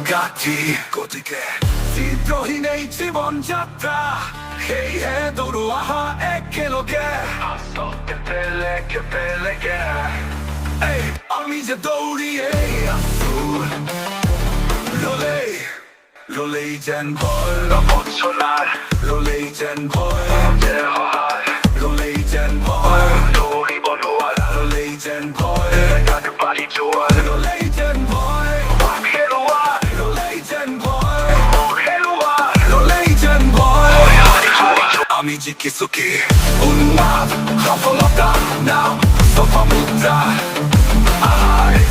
같이 고지게 지도인 의 জীবন যাত্রা Hey hey দৌড়োয়া একেলগে আস্তে পেলেকে পেলেকে Hey আমি যে দৌড়িয়ে আসু Lolei Lolei যেন ভয় অবচলার Lolei যেন ভয় দেহহার Lolei যেন ভয় দৌড়িব নোয়ার Lolei যেন ভয় কাকে পারি জোয়ার Lolei যেন ভয় খেলোয়াড় Lolei যেন ভয় খেলোয়াড় Lolei যেন ভয় আমি জিকিসুকি উন্মাদ সফলতা নাম সফলতা আয়